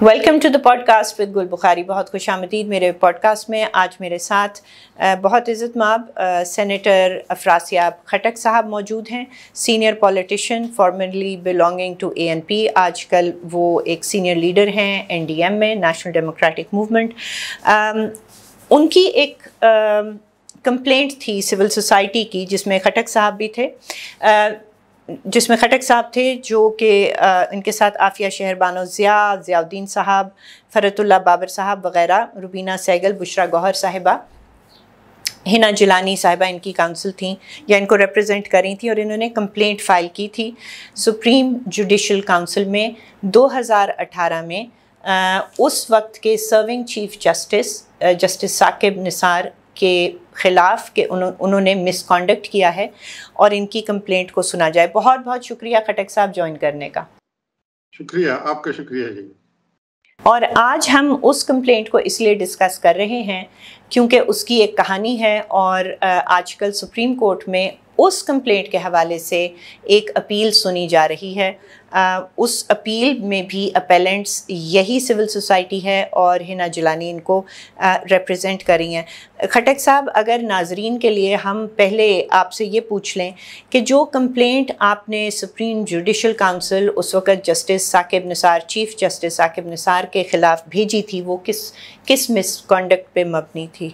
Welcome to the podcast with Gul Bukhari. بہت خوش آمدید میرے پوڈ کاسٹ میں. آج میرے ساتھ بہت عزت مآب سینیٹر افراسیاب خٹک صاحب موجود ہیں. Senior politician formerly belonging to ANP. آج کل وہ ایک سینئر لیڈر ہیں NDM میں, نیشنل ڈیموکریٹک موومنٹ. ان کی ایک کمپلینٹ تھی سول سوسائٹی کی جس میں خٹک صاحب بھی تھے, جو کہ ان کے ساتھ عافیہ شہر بانو, ضیاء الدین صاحب, فرت اللہ بابر صاحب وغیرہ, روبینہ سہگل, بشرا گوہر صاحبہ, ہنا جیلانی صاحبہ ان کی کاؤنسل تھیں یا ان کو ریپرزینٹ کر رہی تھیں, اور انہوں نے کمپلینٹ فائل کی تھی سپریم جوڈیشل کاؤنسل میں 2018 میں. اس وقت کے serving chief justice Saqib Nisar کے خلاف کہ انہوں نے مس کانڈکٹ کیا ہے, اور ان کی کمپلینٹ کو سنا جائے. بہت بہت شکریہ خٹک صاحب جوائن کرنے کا. شکریہ, آپ کا شکریہ جی. اور آج ہم اس کمپلینٹ کو اس لیے ڈسکس کر رہے ہیں کیونکہ اس کی ایک کہانی ہے, اور آج کل سپریم کورٹ میں اس کمپلینٹ کے حوالے سے ایک اپیل سنی جا رہی ہے. اس اپیل میں بھی اپیلنٹس یہی سول سوسائٹی ہے اور ہنا جیلانی ان کو ریپرزینٹ کر رہی ہیں. خٹک صاحب, اگر ناظرین کے لیے ہم پہلے آپ سے یہ پوچھ لیں کہ جو کمپلینٹ آپ نے سپریم جوڈیشل کاؤنسل اس وقت justice Saqib Nisar, chief justice Saqib Nisar کے خلاف بھیجی تھی, وہ کس مس کانڈکٹ پہ مبنی تھی؟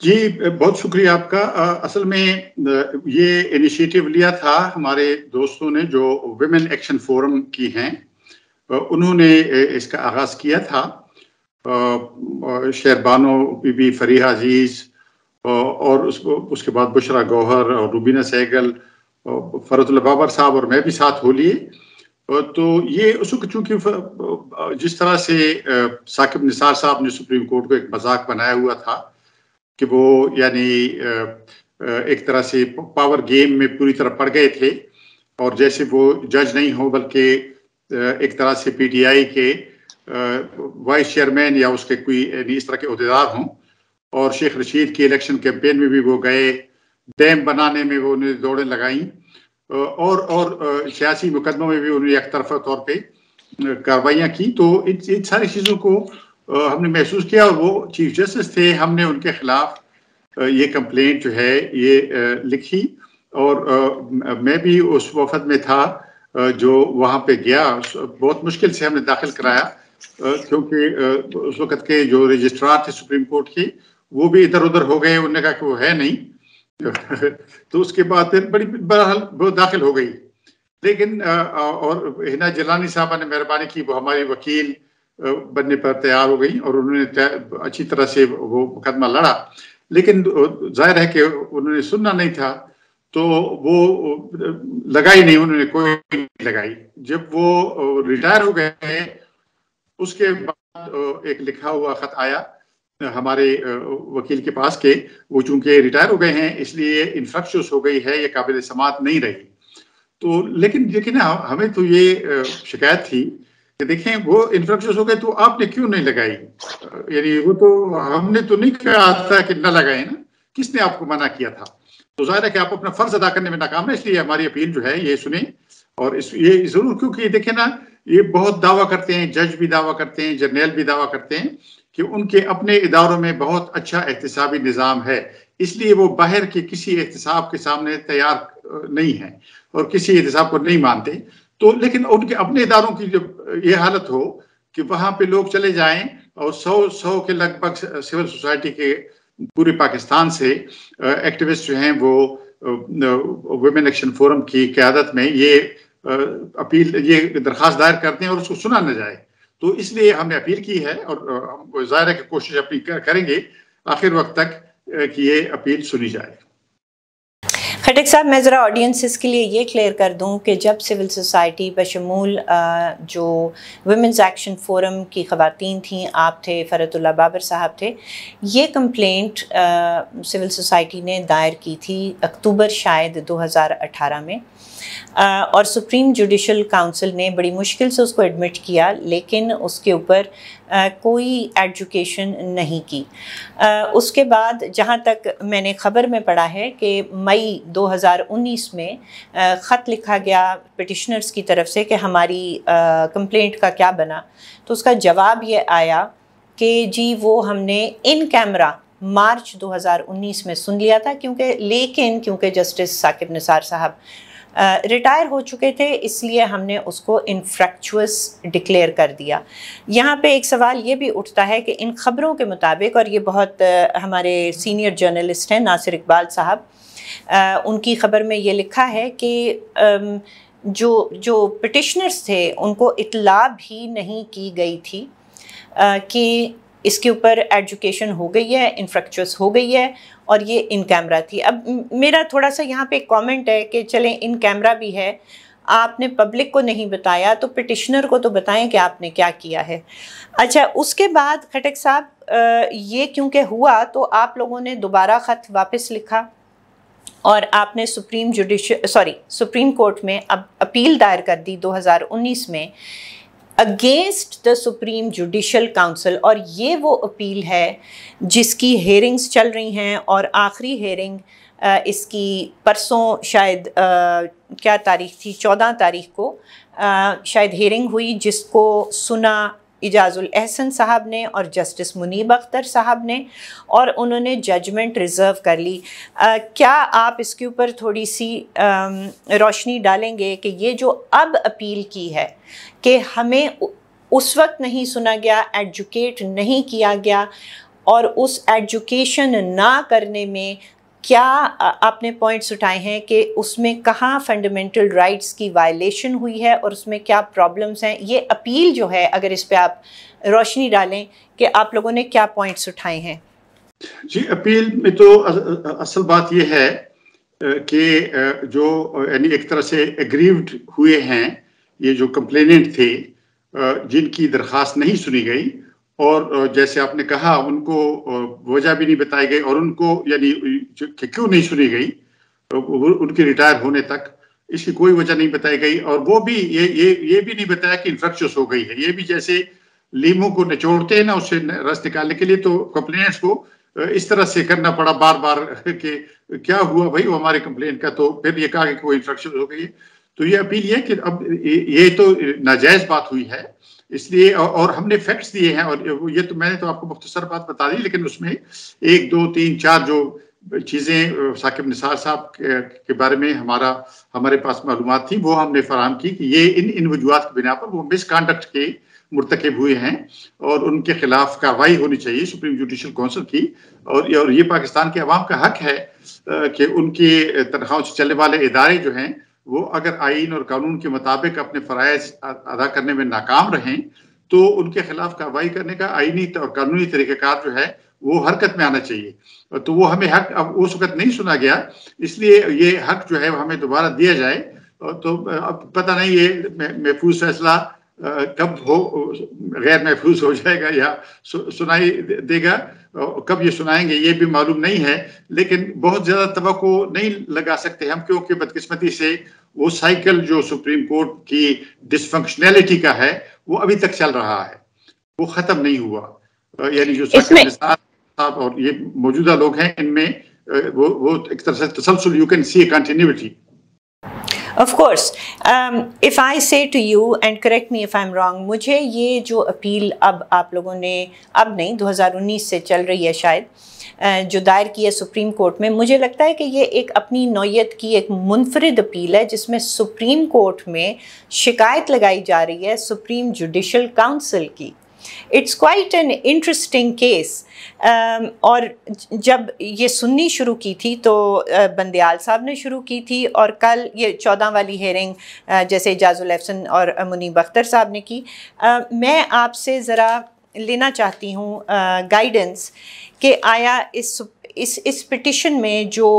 جی بہت شکریہ آپ کا. اصل میں یہ انیشیٹو لیا تھا ہمارے دوستوں نے جو ویمن ایکشن فورم کی ہیں, انہوں نے اس کا آغاز کیا تھا. شہر بانو بی بی فریحہ عزیز اور اس کے بعد بشرا گوہر اور روبینہ سہگل, فرت اللہ بابر صاحب اور میں بھی ساتھ ہو لیے. تو یہ اس وقت چونکہ جس طرح سے ثاقب نثار صاحب نے سپریم کورٹ کو ایک مذاق بنایا ہوا تھا کہ وہ یعنی ایک طرح سے پاور گیم میں پوری طرح پڑ گئے تھے, اور جیسے وہ جج نہیں ہو بلکہ ایک طرح سے PTI کے وائس چیئرمین یا اس کے کوئی اس طرح کے عہدیدار ہوں. اور شیخ رشید کی الیکشن کیمپین میں بھی وہ گئے, ڈیم بنانے میں وہ انہیں دوڑیں لگائیں, اور سیاسی مقدموں میں بھی انہوں نے یک طرفہ طور پہ کاروائیاں کی. تو ان ساری چیزوں کو ہم نے محسوس کیا, اور وہ چیف جسٹس تھے. ہم نے ان کے خلاف یہ کمپلینٹ جو ہے یہ لکھی, اور میں بھی اس وفد میں تھا جو وہاں پہ گیا. بہت مشکل سے ہم نے داخل کرایا کیونکہ اس وقت کے جو رجسٹرار تھے سپریم کورٹ کے وہ بھی ادھر ادھر ہو گئے. انہوں نے کہا کہ وہ ہے نہیں. تو اس کے بعد پھر بہرحال وہ داخل ہو گئی. لیکن اور ہنا جیلانی صاحبہ نے مہربانی کی, وہ ہماری وکیل بننے پر تیار ہو گئی, اور انہوں نے اچھی طرح سے وہ مقدمہ لڑا. لیکن ظاہر ہے کہ انہوں نے سننا نہیں تھا, تو وہ لگائی نہیں, انہوں نے کوئی نہیں لگائی. جب وہ ریٹائر ہو گئے اس کے بعد ایک لکھا ہوا خط آیا ہمارے وکیل کے پاس کہ وہ چونکہ ریٹائر ہو گئے ہیں اس لیے انفرکشس ہو گئی ہے, یہ قابل سماعت نہیں رہی. تو لیکن ہمیں تو یہ شکایت تھی کہ دیکھیں وہ انفرکشس ہو گئے تو آپ نے کیوں نہیں لگائی. یعنی وہ تو ہم نے تو نہیں کہا تھا کہ نہ لگائیں نا, کس نے آپ کو منع کیا تھا؟ تو ظاہر ہے کہ آپ اپنا فرض ادا کرنے میں ناکام ہے. اس لیے ہماری اپیل جو ہے یہ سنیں, اور یہ ضرور, کیونکہ دیکھیں نا یہ بہت دعویٰ کرتے ہیں, جج بھی دعویٰ کرتے ہیں, جرنیل بھی دعویٰ کرتے ہیں کہ ان کے اپنے اداروں میں بہت اچھا احتسابی نظام ہے, اس لیے وہ باہر کے کسی احتساب کے سامنے تیار نہیں ہیں اور کسی احتساب کو نہیں مانتے. تو لیکن ان کے اپنے اداروں کی جب یہ حالت ہو کہ وہاں پہ لوگ چلے جائیں اور 100 کے لگ بھگ سول سوسائٹی کے پورے پاکستان سے ایکٹیوسٹ جو ہیں وہ ویمن ایکشن فورم کی قیادت میں یہ اپیل, یہ درخواست دائر کرتے ہیں اور اس کو سنا نہ جائے. تو اس لیے ہم نے اپیل کی ہے, اور ہم ظاہر ہے کہ کوشش اپنی کریں گے آخر وقت تک کہ یہ اپیل سنی جائے. خٹک صاحب, میں ذرا آڈینسز کے لیے یہ کلیئر کر دوں کہ جب سول سوسائٹی بشمول جو ویمنز ایکشن فورم کی خواتین تھیں, آپ تھے, فرت اللہ بابر صاحب تھے, یہ کمپلینٹ سول سوسائٹی نے دائر کی تھی اکتوبر شاید 2018 میں. اور سپریم جوڈیشل کاؤنسل نے بڑی مشکل سے اس کو ایڈمٹ کیا، لیکن اس کے اوپر کوئی ایجوکیشن نہیں کی۔ اس کے بعد جہاں تک میں نے خبر میں پڑھا ہے کہ مئی 2019 میں خط لکھا گیا پٹیشنرز کی طرف سے کہ ہماری کمپلینٹ کا کیا بنا، تو اس کا جواب یہ آیا کہ جی وہ ہم نے ان کیمرہ مارچ 2019 میں سن لیا تھا، کیونکہ جسٹس ثاقب نثار صاحب ریٹائر ہو چکے تھے، اس لیے ہم نے اس کو انفریکچوس ڈکلیئر کر دیا۔ یہاں پہ ایک سوال یہ بھی اٹھتا ہے کہ ان خبروں کے مطابق، اور یہ بہت ہمارے سینئر جرنلسٹ ہیں ناصر اقبال صاحب، ان کی خبر میں یہ لکھا ہے کہ جو پٹیشنرز تھے ان کو اطلاع بھی نہیں کی گئی تھی کہ اس کے اوپر ایجوکیشن ہو گئی ہے، انفریکچوس ہو گئی ہے، اور یہ ان کیمرہ تھی۔ اب میرا تھوڑا سا یہاں پہ ایک کامنٹ ہے کہ چلیں ان کیمرہ بھی ہے، آپ نے پبلک کو نہیں بتایا تو پٹیشنر کو تو بتائیں کہ آپ نے کیا کیا ہے۔ اچھا، اس کے بعد خٹک صاحب یہ کیونکہ ہوا تو آپ لوگوں نے دوبارہ خط واپس لکھا اور آپ نے سپریم کورٹ میں اب اپیل دائر کر دی 2019 میں against the supreme judicial council, اور یہ وہ اپیل ہے جس کی ہیئرنگز چل رہی ہیں، اور آخری ہیئرنگ اس کی پرسوں شاید کیا تاریخ تھی، 14 تاریخ کو شاید ہیئرنگ ہوئی، جس کو سنا اعجاز الاحسن صاحب نے اور جسٹس منیب اختر صاحب نے، اور انہوں نے ججمنٹ ریزرو کر لی۔ کیا آپ اس کے اوپر تھوڑی سی روشنی ڈالیں گے کہ یہ جو اب اپیل کی ہے کہ ہمیں اس وقت نہیں سنا گیا، ایجوکیٹ نہیں کیا گیا، اور اس ایجوکیشن نہ کرنے میں کیا آپ نے پوائنٹس اٹھائے ہیں کہ اس میں کہاں فنڈامنٹل رائٹس کی وائلیشن ہوئی ہے اور اس میں کیا پرابلمس ہیں؟ یہ اپیل جو ہے، اگر اس پہ آپ روشنی ڈالیں کہ آپ لوگوں نے کیا پوائنٹس اٹھائے ہیں۔ جی، اپیل میں تو اصل بات یہ ہے کہ جو یعنی ایک طرح سے ایگریوڈ ہوئے ہیں یہ جو کمپلیننٹ تھے، جن کی درخواست نہیں سنی گئی، اور جیسے آپ نے کہا ان کو وجہ بھی نہیں بتائی گئی، اور ان کو یعنی کہ کیوں نہیں سنی گئی ان کے ریٹائر ہونے تک، اس کی کوئی وجہ نہیں بتائی گئی، اور وہ بھی یہ بھی نہیں بتایا کہ انفریکشس ہو گئی ہے۔ یہ بھی جیسے لیموں کو نچوڑتے ہیں نا اس سے رس نکالنے کے لیے، تو کمپلینٹس کو اس طرح سے کرنا پڑا بار بار کہ کیا ہوا بھائی وہ ہمارے کمپلین کا، تو پھر یہ کہا کہ کوئی انفریکشن ہو گئی ہے۔ تو یہ اپیل یہ کہ اب یہ تو ناجائز بات ہوئی ہے، اس لیے، اور ہم نے فیکٹس دیے ہیں، اور یہ تو میں نے تو آپ کو مختصر بات بتا دی، لیکن اس میں 1 2 3 4 جو چیزیں ثاقب نثار صاحب کے بارے میں ہمارے پاس معلومات تھیں وہ ہم نے فراہم کی کہ یہ ان وجوہات کی بنا پر وہ مس کانڈکٹ کے مرتکب ہوئے ہیں، اور ان کے خلاف کارروائی ہونی چاہیے سپریم جوڈیشل کونسل کی، اور یہ پاکستان کے عوام کا حق ہے کہ ان کی تنخواہوں سے چلنے والے ادارے جو ہیں وہ اگر آئین اور قانون کے مطابق اپنے فرائض ادا کرنے میں ناکام رہیں تو ان کے خلاف کارروائی کرنے کا آئینی اور قانونی طریقہ کار جو ہے وہ حرکت میں آنا چاہیے۔ تو وہ ہمیں حق اب اس وقت نہیں سنا گیا، اس لیے یہ حق جو ہے وہ ہمیں دوبارہ دیا جائے۔ تو اب پتہ نہیں یہ محفوظ فیصلہ کب غیر محفوظ ہو جائے گا یا سنائی دے گا، کب یہ سنائیں گے یہ بھی معلوم نہیں ہے، لیکن بہت زیادہ توقع نہیں لگا سکتے ہم، کیونکہ بدقسمتی سے وہ سائیکل جو سپریم کورٹ کی ڈس فنکشنلٹی کا ہے وہ ابھی تک چل رہا ہے، وہ ختم نہیں ہوا۔ یعنی جو ثاقب نثار صاحب اور یہ موجودہ لوگ ہیں ان میں وہ ایک طرح سے تسلسل، you can see a continuity. Of course, if I say to you and correct me if I'm wrong, مجھے یہ جو اپیل اب آپ لوگوں نے، اب نہیں 2019 سے چل رہی ہے شاید، جو دائر کی ہے سپریم کورٹ میں، مجھے لگتا ہے کہ یہ ایک اپنی نوعیت کی ایک منفرد اپیل ہے جس میں سپریم کورٹ میں شکایت لگائی جا رہی ہے سپریم جوڈیشل کاؤنسل کی۔ It's quite an interesting case, اور جب یہ سننی شروع کی تھی تو بندیال صاحب نے شروع کی تھی، اور کل یہ 14 والی ہیئرنگ جیسے اعجاز الاحسن اور منیب اختر صاحب نے کی۔ میں آپ سے ذرا لینا چاہتی ہوں گائیڈنس کہ آیا اس پٹیشن میں جو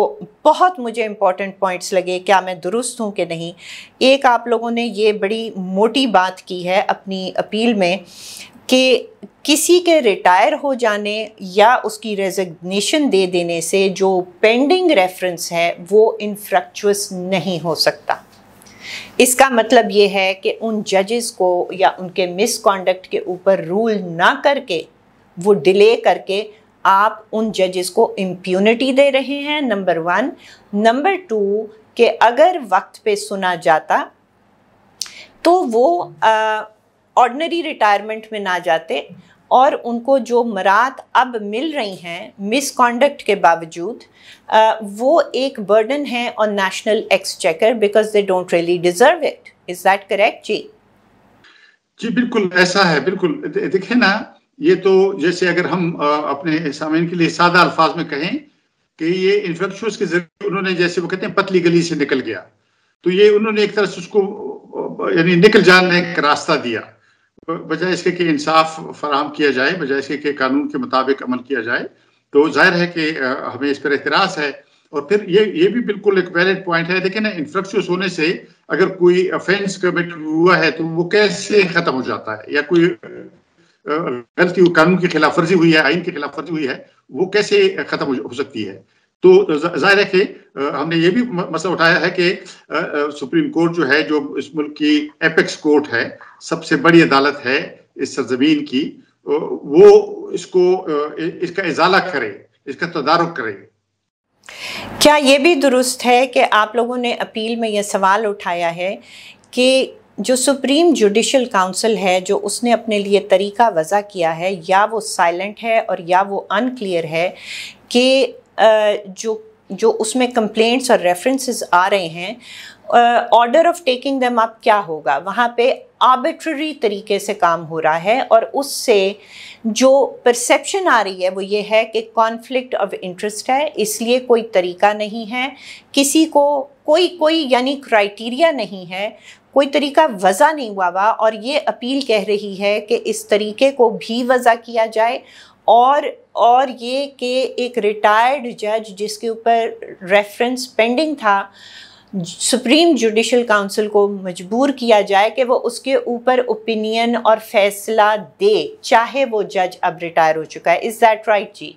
بہت مجھے امپورٹنٹ پوائنٹس لگے، کیا میں درست ہوں کہ نہیں۔ ایک آپ لوگوں نے یہ بڑی موٹی بات کی ہے اپنی اپیل میں کہ کسی کے ریٹائر ہو جانے یا اس کی ریزگنیشن دے دینے سے جو پینڈنگ ریفرنس ہے وہ انفریکچوس نہیں ہو سکتا۔ اس کا مطلب یہ ہے کہ ان ججز کو یا ان کے مس کانڈکٹ کے اوپر رول نہ کر کے، وہ ڈیلے کر کے، آپ ان ججز کو امپیونٹی دے رہے ہیں، نمبر 1۔ نمبر 2 کہ اگر وقت پہ سنا جاتا تو وہ آرڈنری ریٹائرمنٹ میں نہ جاتے، اور ان کو جو مراد اب مل رہی ہیں مس کانڈکٹ کے باوجود، وہ ایک برڈن ہے on national exchequer because they don't really deserve it. Is that correct جی؟ جی بالکل ایسا ہے، بالکل۔ دیکھیں نا، یہ تو جیسے اگر ہم اپنے سامعین کے لیے سادہ الفاظ میں کہیں کہ یہ انفیکشوس کے ذریعے انہوں نے، جیسے وہ کہتے ہیں پتلی گلی سے نکل گیا، تو یہ انہوں نے ایک طرح سے اس کو یعنی نکل جانے کا راستہ دیا، بجائے اس کے کہ انصاف فراہم کیا جائے، بجائے اس کے کہ قانون کے مطابق عمل کیا جائے۔ تو ظاہر ہے کہ ہمیں اس پر اعتراض ہے۔ اور پھر یہ بھی بالکل ایک ویلڈ پوائنٹ ہے، دیکھیں نا، انفیکشوس ہونے سے اگر کوئی افینس کمٹ ہوا ہے تو وہ کیسے ختم ہو جاتا ہے، یا کوئی غلطی قانون کی خلاف ورزی ہوئی ہے، آئین کی خلاف ورزی ہوئی ہے، وہ کیسے ختم ہو سکتی ہے؟ تو ظاہر ہے کہ ہم نے یہ بھی مسئلہ اٹھایا ہے کہ سپریم کورٹ جو ہے، جو اس ملک کی ایپیکس کورٹ ہے، سب سے بڑی عدالت ہے اس سرزمین کی، وہ اس کا ازالہ کرے، اس کا تدارک کرے۔ کیا یہ بھی درست ہے کہ آپ لوگوں نے اپیل میں یہ سوال اٹھایا ہے کہ جو سپریم جوڈیشل کاؤنسل ہے، جو اس نے اپنے لیے طریقہ وضع کیا ہے، یا وہ سائلنٹ ہے اور یا وہ ان کلیئر ہے کہ جو اس میں کمپلینٹس اور ریفرنسز آ رہے ہیں، order of taking them up کیا ہوگا؟ وہاں پہ آربیٹری طریقے سے کام ہو رہا ہے، اور اس سے جو پرسیپشن آ رہی ہے وہ یہ ہے کہ کانفلکٹ آف انٹرسٹ ہے، اس لیے کوئی طریقہ نہیں ہے، کسی کو کوئی یعنی کرائیٹیریا نہیں ہے، کوئی طریقہ وضع نہیں ہوا، اور یہ اپیل کہہ رہی ہے کہ اس طریقے کو بھی وضع کیا جائے، اور یہ کہ ایک ریٹائرڈ جج جس کے اوپر ریفرنس پینڈنگ تھا، سپریم جوڈیشل کاؤنسل کو مجبور کیا جائے کہ وہ اس کے اوپر اوپینین اور فیصلہ دے، چاہے وہ جج اب ریٹائر ہو چکا ہے۔ از دیٹ رائٹ جی؟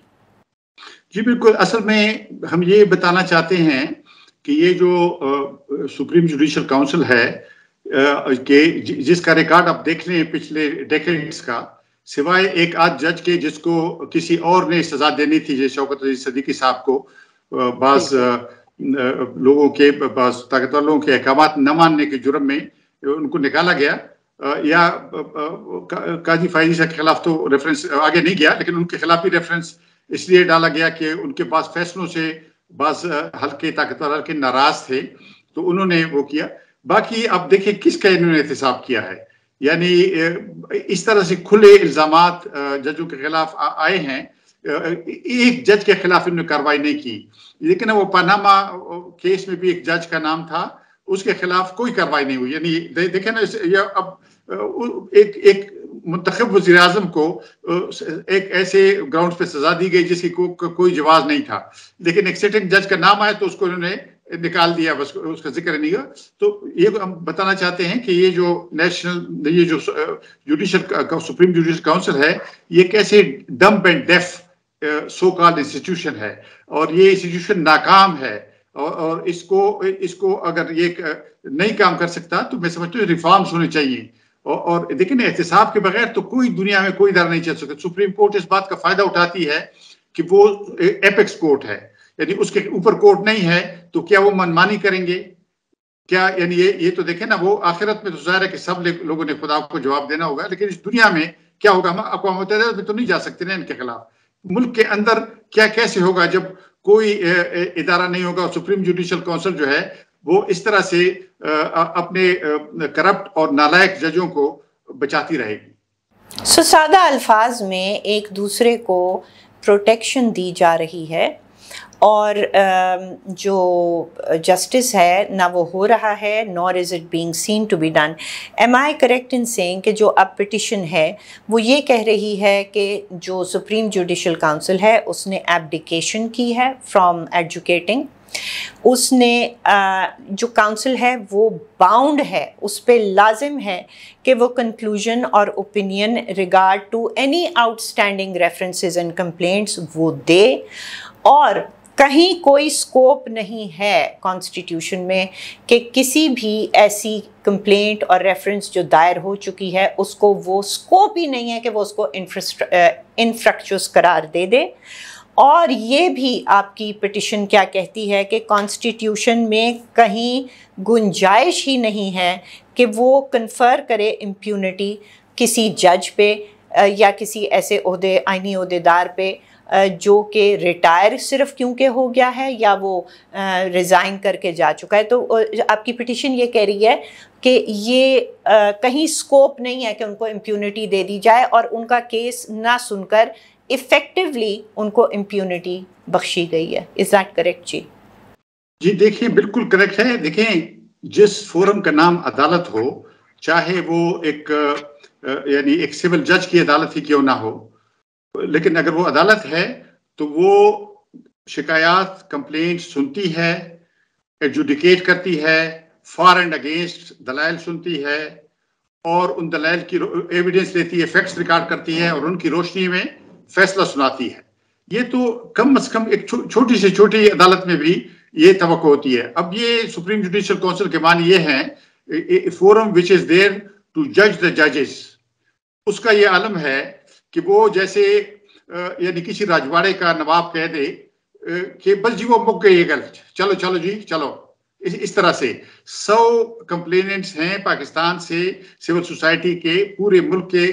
جی بالکل۔ اصل میں ہم یہ بتانا چاہتے ہیں کہ یہ جو سپریم جوڈیشل کاؤنسل ہے، کہ جس کا ریکارڈ آپ دیکھ لیں پچھلے ڈیکیڈز کا، سوائے ایک آدھ جج کے جس کو کسی اور نے سزا دینی تھی، جیسے شوکت عزیز صدیقی صاحب کو بعض لوگوں کے، بعض طاقتور لوگوں کے احکامات نہ ماننے کے جرم میں ان کو نکالا گیا، یا قاضی فائزی کے خلاف تو ریفرنس آگے نہیں گیا، لیکن ان کے خلاف بھی ریفرنس اس لیے ڈالا گیا کہ ان کے پاس فیصلوں سے بعض حلقے طاقتور حلقے ناراض تھے، تو انہوں نے وہ کیا۔ باقی اب دیکھیں کس کا انہوں نے احتساب کیا ہے، یعنی اس طرح سے کھلے الزامات ججوں کے خلاف آئے ہیں، ایک جج کے خلاف انہوں نے کارروائی نہیں کی، لیکن وہ پاناما کیس میں بھی ایک جج کا نام تھا، اس کے خلاف کوئی کارروائی نہیں ہوئی۔ یعنی دیکھیں نا، اب ایک منتخب وزیر اعظم کو ایک ایسے گراؤنڈ پہ سزا دی گئی جس کی کوئی جواز نہیں تھا، لیکن ایک سٹنگ جج کا نام آیا تو اس کو انہوں نے نکال دیا، بس اس کا ذکر نہیں ہوا۔ تو یہ ہم بتانا چاہتے ہیں کہ یہ جو یہ جو سپریم جوڈیشل کاؤنسل ہے، یہ کیسے dumb and deaf so called institution ہے، اور یہ انسٹیٹیوشن ناکام ہے، اور اس کو اگر یہ نہیں کام کر سکتا تو میں سمجھتا ہوں ریفارمز ہونے چاہیے۔ اور دیکھیں نا، احتساب کے بغیر تو کوئی دنیا میں کوئی ادارہ نہیں چل سکتا۔ سپریم کورٹ اس بات کا فائدہ اٹھاتی ہے کہ وہ ایپیکس کورٹ ہے، یعنی اس کے اوپر کورٹ نہیں ہے، تو کیا وہ منمانی کریں گے؟ کیا یعنی یہ تو دیکھیں نا، وہ آخرت میں تو ظاہر ہے کہ سب لوگوں نے خدا کو جواب دینا ہوگا، لیکن اس دنیا میں کیا ہوگا؟ ہم اقوام متحدہ میں تو نہیں جا سکتے نا ان کے خلاف۔ ملک کے اندر کیسے ہوگا جب کوئی ادارہ نہیں ہوگا؟ سپریم جوڈیشل کاؤنسل جو ہے وہ اس طرح سے اپنے کرپٹ اور نالائق ججوں کو بچاتی رہے گی۔ سادہ الفاظ میں ایک دوسرے کو پروٹیکشن دی جا رہی ہے، اور جو جسٹس ہے نہ وہ ہو رہا ہے، nor is it being seen to be done. Am I correct in saying کہ جو اب پٹیشن ہے وہ یہ کہہ رہی ہے کہ جو سپریم جوڈیشل کاؤنسل ہے اس نے ایبڈیکیشن کی ہے فرام ایجوکیٹنگ، اس نے جو کاؤنسل ہے وہ باؤنڈ ہے، اس پہ لازم ہے کہ وہ کنکلوژن اور opinion regard to any outstanding references and complaints وہ دے، اور کہیں کوئی سکوپ نہیں ہے کانسٹیٹیوشن میں کہ کسی بھی ایسی کمپلینٹ اور ریفرنس جو دائر ہو چکی ہے اس کو وہ سکوپ ہی نہیں ہے کہ وہ اس کو انفرکچوس قرار دے دے. اور یہ بھی آپ کی پٹیشن کیا کہتی ہے کہ کانسٹیٹیوشن میں کہیں گنجائش ہی نہیں ہے کہ وہ کنفر کرے امپیونٹی کسی جج پہ یا کسی ایسے آئینی عہدیدار پہ جو کہ ریٹائر صرف کیونکہ ہو گیا ہے یا وہ ریزائن کر کے جا چکا ہے. تو آپ کی پٹیشن یہ کہہ رہی ہے کہ یہ کہیں سکوپ نہیں ہے کہ ان کو امپیونٹی دے دی جائے اور ان کا کیس نہ سن کر ایفیکٹولی ان کو امپیونٹی بخشی گئی ہے. از دیٹ کریکٹ جی؟ جی دیکھیں بالکل کریکٹ ہے. دیکھیں جس فورم کا نام عدالت ہو, چاہے وہ یعنی ایک سول جج کی عدالت ہی کیوں نہ ہو, لیکن اگر وہ عدالت ہے تو وہ شکایات کمپلینٹ سنتی ہے, ایڈجوڈیکیٹ کرتی ہے, فار اینڈ اگینسٹ دلائل سنتی ہے اور ان دلائل کی ایویڈنس لیتی ہے, فیکٹس ریکارڈ کرتی ہے اور ان کی روشنی میں فیصلہ سناتی ہے. یہ تو کم از کم ایک چھوٹی سے چھوٹی عدالت میں بھی یہ توقع ہوتی ہے. اب یہ سپریم جوڈیشل کونسل کے معنی یہ ہیں forum which is there to جج دا ججز. اس کا یہ عالم ہے کہ وہ جیسے یعنی کسی راجواڑے کا نواب کہہ دے کہ بس جی وہ مک گئی یہ گل, چلو چلو جی چلو. اس طرح سے 100 کمپلیننٹس ہیں پاکستان سے, سول سوسائٹی کے پورے ملک کے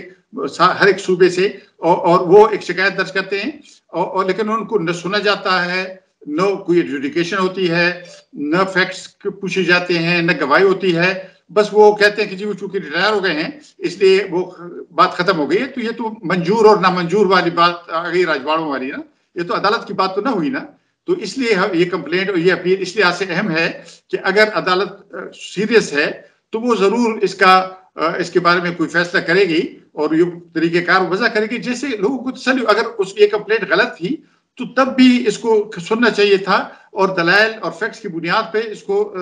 ہر ایک صوبے سے, اور وہ ایک شکایت درج کرتے ہیں اور لیکن ان کو نہ سنا جاتا ہے, نہ کوئی ایڈجوڈیکیشن ہوتی ہے, نہ فیکٹس پوچھے جاتے ہیں, نہ گواہی ہوتی ہے. بس وہ کہتے ہیں کہ جی وہ چونکہ ریٹائر ہو گئے ہیں اس لیے وہ بات ختم ہو گئی ہے. تو یہ تو منظور اور نامنظور والی بات آ گئی راجواڑوں والی نا, یہ تو عدالت کی بات تو نہ ہوئی نا. تو اس لیے یہ کمپلینٹ اور یہ اپیل اس لحاظ سے اہم ہے کہ اگر عدالت سیریس ہے تو وہ ضرور اس کے بارے میں کوئی فیصلہ کرے گی اور یہ طریقہ کار وضع کرے گی جیسے لوگوں کو تسلی. اگر یہ کمپلینٹ غلط تھی تو تب بھی اس کو سننا چاہیے تھا اور دلائل اور فیکٹس کی بنیاد پہ اس کو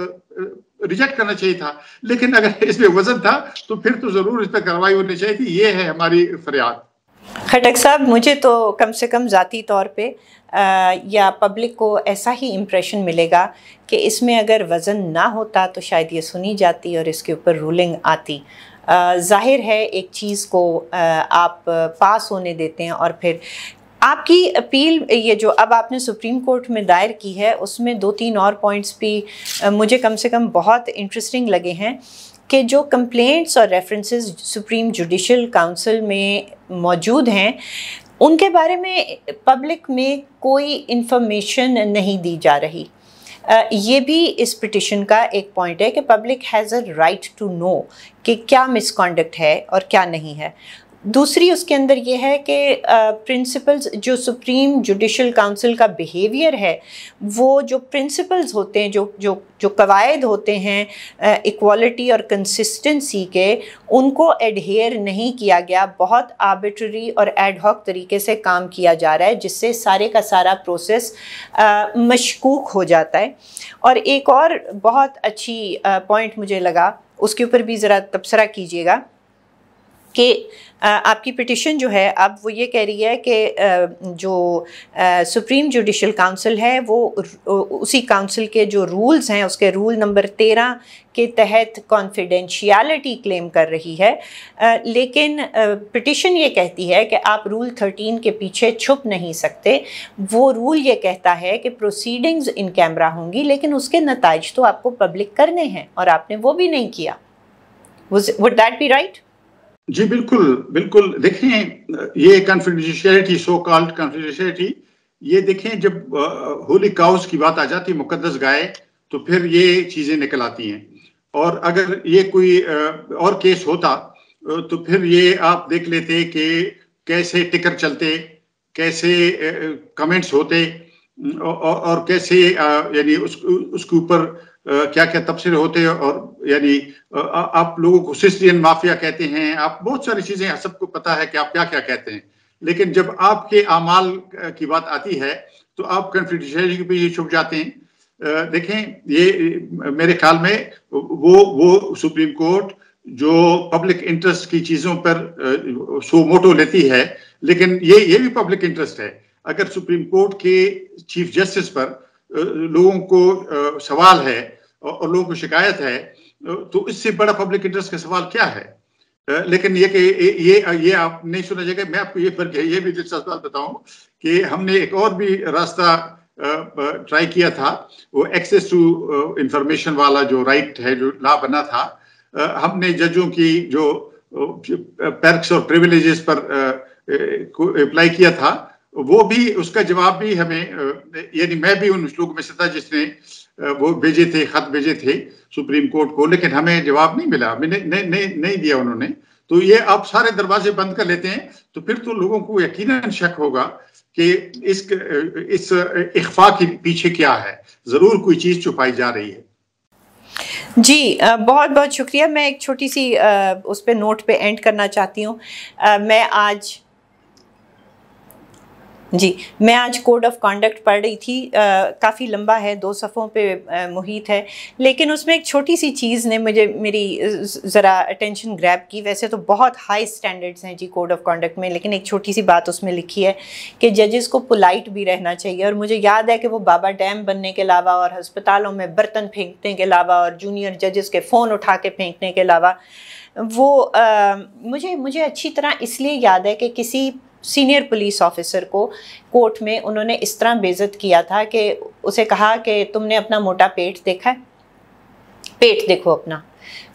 ریجیکٹ کرنا چاہیے تھا. لیکن اگر اس میں وزن تھا تو پھر تو ضرور اس پہ کارروائی ہونی چاہیے تھی. یہ ہے ہماری فریاد. خٹک صاحب, مجھے تو کم سے کم ذاتی طور پہ یا پبلک کو ایسا ہی امپریشن ملے گا کہ اس میں اگر وزن نہ ہوتا تو شاید یہ سنی جاتی اور اس کے اوپر رولنگ آتی. ظاہر ہے ایک چیز کو آپ پاس ہونے دیتے ہیں اور پھر آپ کی اپیل یہ جو اب آپ نے سپریم کورٹ میں دائر کی ہے اس میں 2-3 اور پوائنٹس بھی مجھے کم سے کم بہت انٹرسٹنگ لگے ہیں کہ جو کمپلینٹس اور ریفرنسز سپریم جوڈیشل کاؤنسل میں موجود ہیں ان کے بارے میں پبلک میں کوئی انفارمیشن نہیں دی جا رہی. یہ بھی اس پٹیشن کا ایک پوائنٹ ہے کہ public has a right to know کہ کیا مس کانڈکٹ ہے اور کیا نہیں ہے. دوسری اس کے اندر یہ ہے کہ پرنسپلز جو سپریم جوڈیشل کاؤنسل کا بیہیویئر ہے وہ جو پرنسپلز ہوتے ہیں جو قواعد ہوتے ہیں ایکوالٹی اور کنسسٹنسی کے, ان کو ایڈہیئر نہیں کیا گیا. بہت آربیٹری اور ایڈ ہاک طریقے سے کام کیا جا رہا ہے جس سے سارے کا سارا پروسیس مشکوک ہو جاتا ہے. اور ایک اور بہت اچھی پوائنٹ مجھے لگا, اس کے اوپر بھی ذرا تبصرہ کیجیے گا کہ آپ کی پٹیشن جو ہے اب وہ یہ کہہ رہی ہے کہ جو سپریم جوڈیشل کاؤنسل ہے وہ اسی کاؤنسل کے جو رولز ہیں اس کے رول نمبر 13 کے تحت کانفیڈینشیلٹی کلیم کر رہی ہے. لیکن پٹیشن یہ کہتی ہے کہ آپ رول 13 کے پیچھے چھپ نہیں سکتے. وہ رول یہ کہتا ہے کہ پروسیڈنگز ان کیمرہ ہوں گی لیکن اس کے نتائج تو آپ کو پبلک کرنے ہیں اور آپ نے وہ بھی نہیں کیا. Would that be right? جی بالکل بالکل. دیکھیں یہ کنفیڈینشیلٹی, سو کالڈ کنفیڈینشیلٹی, یہ دیکھیں جب ہولی کاؤز کی بات آ جاتی, مقدس گائے, تو پھر یہ چیزیں نکل آتی ہیں. اور اگر یہ کوئی اور کیس ہوتا تو پھر یہ آپ دیکھ لیتے کہ کیسے ٹکر چلتے, کیسے کمنٹس ہوتے اور کیسے یعنی اس کے اوپر کیا کیا تبصرے ہوتے, اور یعنی آپ لوگوں کو سسٹرین مافیا کہتے ہیں, آپ بہت ساری چیزیں سب کو پتا ہے کہ آپ کیا کیا کہتے ہیں. لیکن جب آپ کے اعمال کی بات آتی ہے تو آپ کنفیڈینشیلٹی پہ یہ چھپ جاتے ہیں. دیکھیں یہ میرے خیال میں وہ سپریم کورٹ جو پبلک انٹرسٹ کی چیزوں پر سو موٹو لیتی ہے, لیکن یہ بھی پبلک انٹرسٹ ہے. اگر سپریم کورٹ کے چیف جسٹس پر لوگوں کو سوال ہے اور لوگوں کو شکایت ہے تو اس سے بڑا پبلک انٹرسٹ کا سوال کیا ہے؟ لیکن یہ کہ یہ آپ نہیں سنا جائے گا. میں آپ کو یہ بھی دلچسپ بات بتاؤں کہ ہم نے ایک اور بھی راستہ ٹرائی کیا تھا, وہ ایکسیس ٹو انفارمیشن والا جو رائٹ ہے, جو لا بنا تھا. ہم نے ججوں کی جو پرکس اور پریویلیجز پر اپلائی کیا تھا, وہ بھی اس کا جواب بھی ہمیں, یعنی میں بھی ان لوگوں میں سے تھا جس نے وہ بھیجے تھے, خط بھیجے تھے سپریم کورٹ کو, لیکن ہمیں جواب نہیں ملا, نہیں دیا انہوں نے. تو یہ آپ سارے دروازے بند کر لیتے ہیں تو پھر تو لوگوں کو یقیناً شک ہوگا کہ اس اخفاء کے پیچھے کیا ہے, ضرور کوئی چیز چھپائی جا رہی ہے. جی بہت بہت شکریہ. میں ایک چھوٹی سی اس پہ نوٹ پہ اینڈ کرنا چاہتی ہوں. میں آج کوڈ آف کانڈکٹ پڑھ رہی تھی, کافی لمبا ہے, 2 صفحوں پہ محیط ہے, لیکن اس میں ایک چھوٹی سی چیز نے میری ذرا اٹینشن گریب کی. ویسے تو بہت ہائی سٹینڈرڈز ہیں جی کوڈ آف کانڈکٹ میں, لیکن ایک چھوٹی سی بات اس میں لکھی ہے کہ ججز کو پولائٹ بھی رہنا چاہیے. اور مجھے یاد ہے کہ وہ بابا ڈیم بننے کے علاوہ اور ہسپتالوں میں برتن پھینکنے کے علاوہ اور جونیئر ججز کے فون اٹھا کے پھینکنے کے علاوہ, وہ مجھے اچھی طرح اس لیے یاد ہے کہ کسی سینئر پولیس آفیسر کو کورٹ میں انہوں نے اس طرح بے عزت کیا تھا کہ اسے کہا کہ تم نے اپنا موٹا پیٹ دیکھا ہے, پیٹ دیکھو اپنا,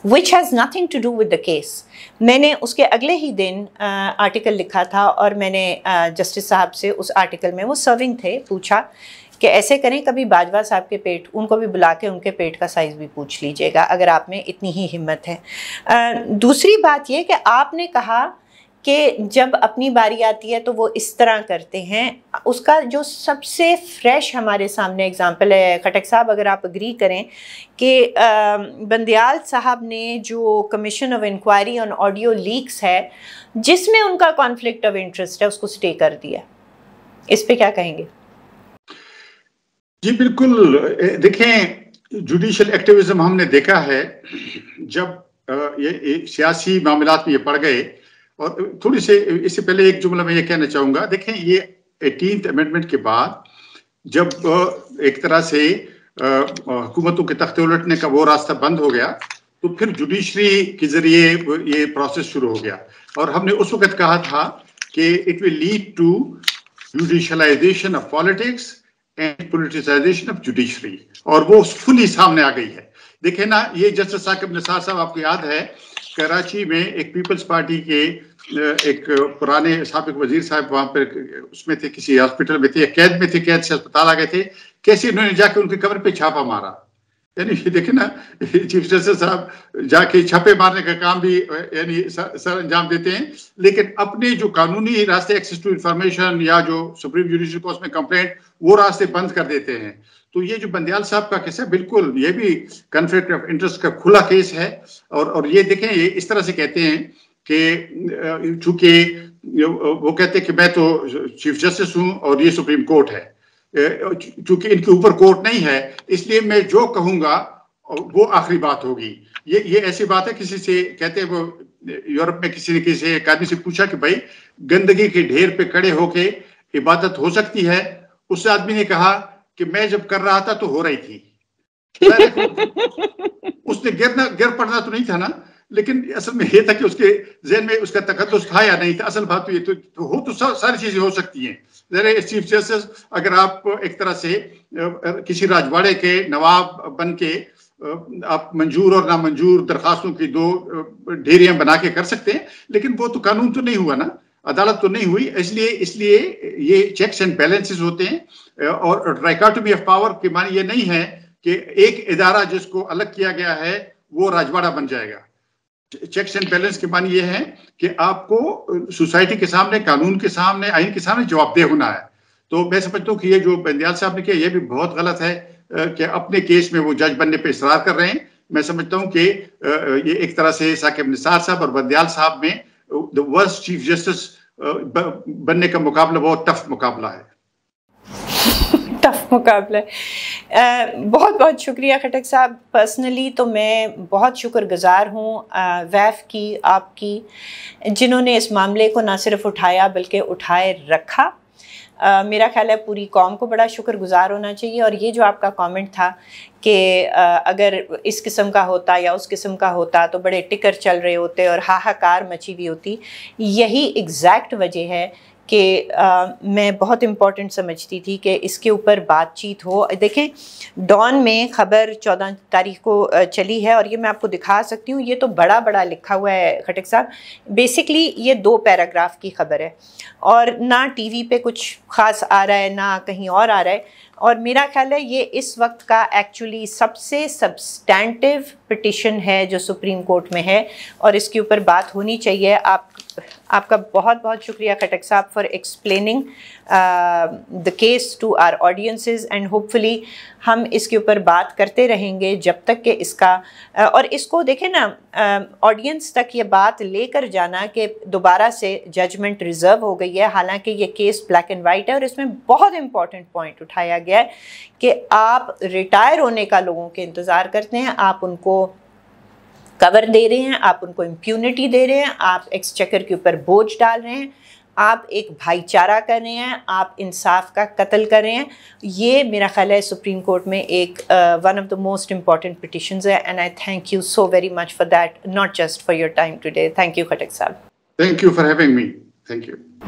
which has nothing to do with the case. میں نے اس کے اگلے ہی دن آرٹیکل لکھا تھا اور میں نے جسٹس صاحب سے اس آرٹیکل میں, وہ سرونگ تھے, پوچھا کہ ایسے کریں کبھی باجوہ صاحب کے پیٹ, ان کو بھی بلا کے ان کے پیٹ کا سائز بھی پوچھ لیجئے گا اگر آپ میں اتنی ہی ہمت ہے. دوسری بات یہ کہ آپ نے کہا کہ جب اپنی باری آتی ہے تو وہ اس طرح کرتے ہیں. اس کا جو سب سے فریش ہمارے سامنے اگزامپل ہے, خٹک صاحب اگر آپ اگری کریں, کہ بندیال صاحب نے جو commission of inquiry on audio leaks ہے جس میں ان کا کانفلکٹ آف انٹرسٹ ہے, اس کو سٹے کر دیا. اس پہ کیا کہیں گے؟ جی بالکل. دیکھیں جوڈیشل ایکٹیویزم ہم نے دیکھا ہے, جب یہ سیاسی معاملات میں یہ پڑ گئے. اور تھوڑی سے اس سے پہلے ایک جملہ میں یہ کہنا چاہوں گا, دیکھیں یہ 18th امینڈمنٹ کے بعد جب ایک طرح سے حکومتوں کے تختے الٹنے کا وہ راستہ بند ہو گیا تو پھر جوڈیشری کے ذریعے یہ پروسیس شروع ہو گیا. اور ہم نے اس وقت کہا تھا کہ it will lead to judicialisation of politics and politicisation of judiciary, اور وہ فلی سامنے آ گئی ہے. دیکھیں نا, یہ جسٹس ثاقب نثار صاحب, آپ کو یاد ہے کراچی میں ایک پیپلز پارٹی کے ایک پرانے سابق وزیر صاحب وہاں پر اس میں تھے, کسی ہاسپٹل میں تھے, قید میں تھے, قید سے اسپتال آ گئے تھے, کیسے انہوں نے جا کے ان کے قبر پہ چھاپا مارا. یعنی دیکھیں نا, چیف جسٹس صاحب جا کے چھاپے مارنے کا کام بھی یعنی سر انجام دیتے ہیں, لیکن اپنے جو قانونی راستے ایکسیس ٹو انفارمیشن یا جو سپریم جوڈیشل کورٹ میں کمپلینٹ, وہ راستے بند کر دیتے ہیں. تو یہ جو بندیال صاحب کا کیس ہے, بالکل یہ بھی کنفلکٹ آف انٹرسٹ کا کھلا کیس ہے. اور یہ دیکھیں, یہ اس طرح سے کہتے ہیں کہ چونکہ وہ کہتے ہیں کہ میں تو چیف جسٹس ہوں اور یہ سپریم کورٹ ہے, چونکہ ان کے اوپر کورٹ نہیں ہے اس لیے میں جو کہوں گا وہ آخری بات ہوگی. یہ ایسی بات ہے, کسی سے کہتے ہیں, وہ یورپ میں کسی نے کسی ایک آدمی سے پوچھا کہ بھائی گندگی کے ڈھیر پہ کھڑے ہو کے عبادت ہو سکتی ہے؟ اس آدمی نے کہا کہ میں جب کر رہا تھا تو ہو رہی تھی. اس نے گر پڑنا تو نہیں تھا نا, لیکن اصل میں یہ تھا کہ اس کے ذہن میں اس کا تقدس تھا یا نہیں تھا. اصل بات تو یہ تو ہو تو ساری چیزیں ہو سکتی ہیں. چیف جسٹس اگر آپ ایک طرح سے کسی راجواڑے کے نواب بن کے آپ منظور اور نامنظور درخواستوں کی 2 ڈھیریاں بنا کے کر سکتے ہیں, لیکن وہ تو قانون تو نہیں ہوا نا, عدالت تو نہیں ہوئی. اس لیے یہ چیکس اینڈ بیلنسز ہوتے ہیں. اور ڈائکاٹومی آف پاور کی معنی یہ نہیں ہے کہ ایک ادارہ جس کو الگ کیا گیا ہے وہ راجواڑہ بن جائے گا. چیکس اینڈ بیلنس کی معنی یہ ہے کہ آپ کو سوسائٹی کے سامنے, قانون کے سامنے, آئین کے سامنے جواب دہ ہونا ہے. تو میں سمجھتا ہوں کہ یہ جو بندیال صاحب نے کیا یہ بھی بہت غلط ہے کہ اپنے کیس میں وہ جج بننے پہ اصرار کر رہے ہیں. میں سمجھتا ہوں کہ یہ ایک طرح سے ثاقب نثار صاحب اور بندیال صاحب میں ورسٹ چیف جسٹس بننے کا مقابلہ بہت ٹف مقابلہ ہے. ٹف مقابلہ. بہت بہت شکریہ خٹک صاحب. پرسنلی تو میں بہت شکر گزار ہوں ویف کی, آپ کی, جنہوں نے اس معاملے کو نہ صرف اٹھایا بلکہ اٹھائے رکھا. میرا خیال ہے پوری قوم کو بڑا شکر گزار ہونا چاہیے. اور یہ جو آپ کا کامنٹ تھا کہ اگر اس قسم کا ہوتا یا اس قسم کا ہوتا تو بڑے ٹکر چل رہے ہوتے اور ہاہاکار مچی ہوئی ہوتی, یہی ایگزیکٹ وجہ ہے کہ میں بہت امپورٹنٹ سمجھتی تھی کہ اس کے اوپر بات چیت ہو. دیکھیں ڈان میں خبر 14 تاریخ کو چلی ہے اور یہ میں آپ کو دکھا سکتی ہوں, یہ تو بڑا بڑا لکھا ہوا ہے خٹک صاحب. بیسکلی یہ 2 پیراگراف کی خبر ہے اور نہ ٹی وی پہ کچھ خاص آ رہا ہے نہ کہیں اور آ رہا ہے. اور میرا خیال ہے یہ اس وقت کا ایکچولی سب سے سبسٹینٹیو پٹیشن ہے جو سپریم کورٹ میں ہے اور اس کے اوپر بات ہونی چاہیے. آپ کا بہت بہت شکریہ خٹک صاحب for explaining the case to our audiences, and hopefully ہم اس کے اوپر بات کرتے رہیں گے جب تک کہ اس کا اور اس کو دیکھیں نا آڈینس تک یہ بات لے کر جانا کہ دوبارہ سے ججمنٹ ریزرو ہو گئی ہے. حالانکہ یہ کیس بلیک اینڈ وائٹ ہے اور اس میں بہت امپورٹنٹ پوائنٹ اٹھایا گیا ہے کہ آپ ریٹائر ہونے کا لوگوں کے انتظار کرتے ہیں, آپ ان کو کور دے رہے ہیں, آپ ان کو امپیونٹی دے رہے ہیں, آپ ایکسچیکر کے اوپر بوجھ ڈال رہے ہیں, آپ ایک بھائی چارہ کر رہے ہیں, آپ انصاف کا قتل کر رہے ہیں. یہ میرا خیال ہے سپریم کورٹ میں ایک one of the most important petitions ہے, and I thank you so very much for that, not just for your time today. Thank you Khattak صاحب. Thank you for having me. Thank you.